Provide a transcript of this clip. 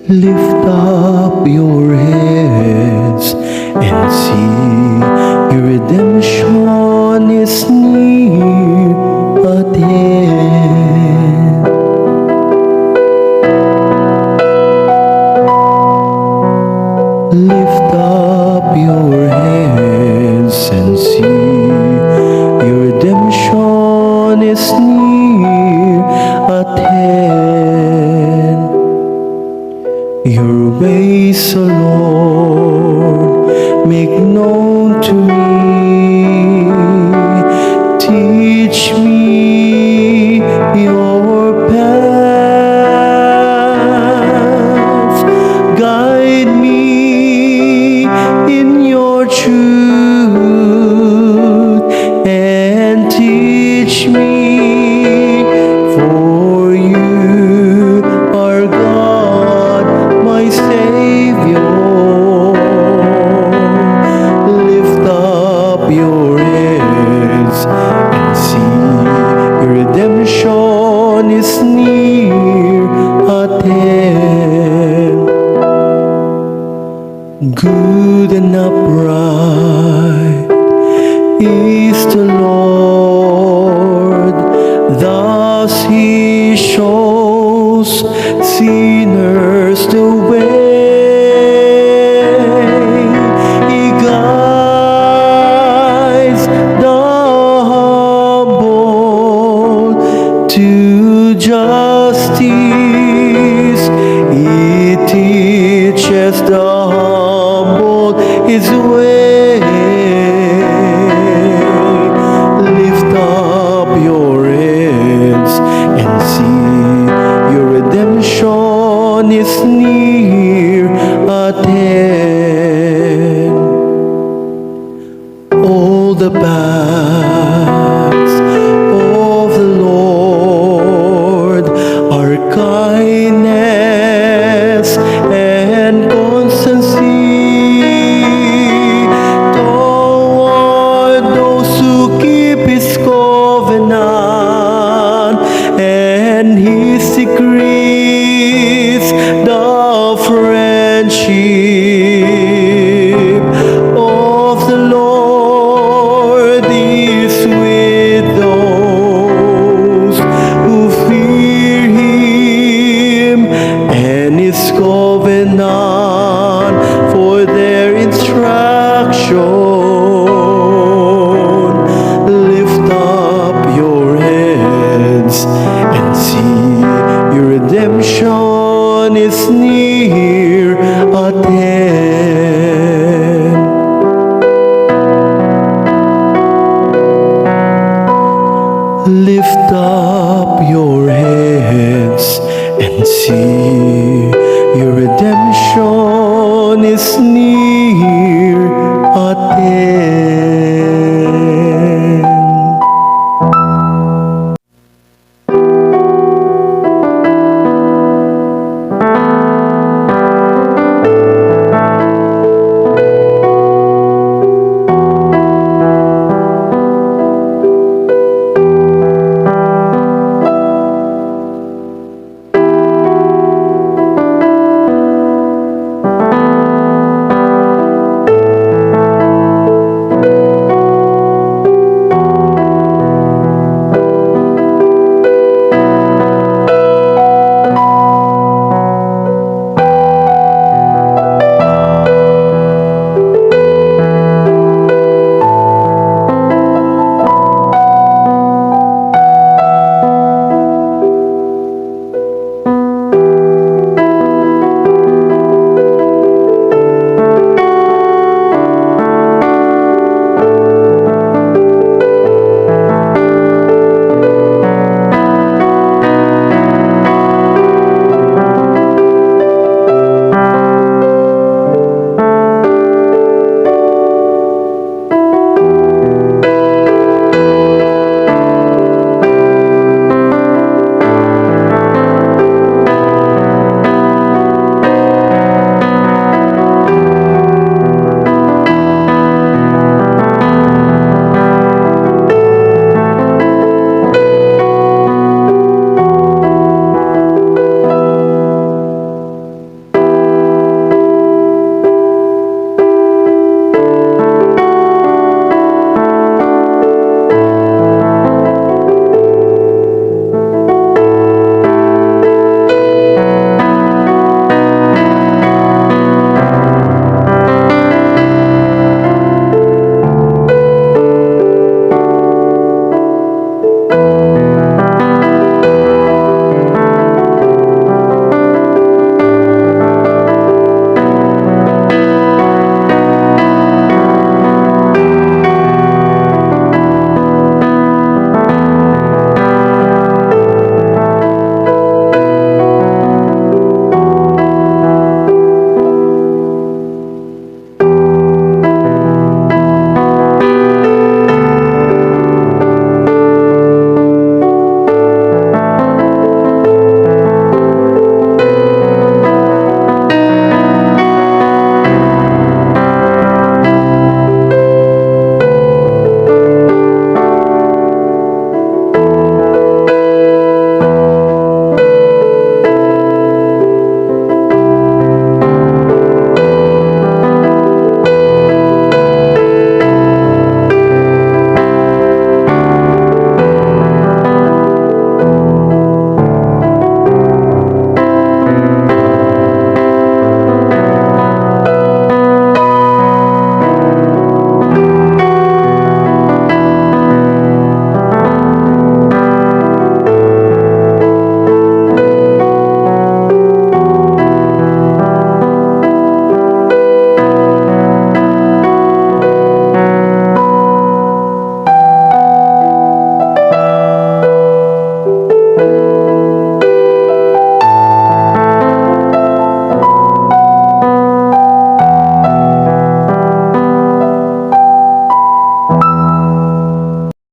Lift up your heads and see your redemption is near at hand. Lift up your heads and see your redemption is near at hand. Your ways, O Lord, make known to me. Teach me your path. Guide me in your truth and teach me, for you are God, my Savior. Lift up your heads and see your redemption is near at hand. Good and upright is the Lord, thus He shows sinners the way. He guides the humble to justice. He teaches the humble His way. Lift up your heads and see your redemption is near at hand. All the paths of the Lord are kindness and constancy toward those who keep His covenant and His decrees. The friendship of the Lord is with those who fear Him, and His covenant for their instruction. Lift up your heads and see your redemption is near at hand. Lift up your heads and see your redemption is near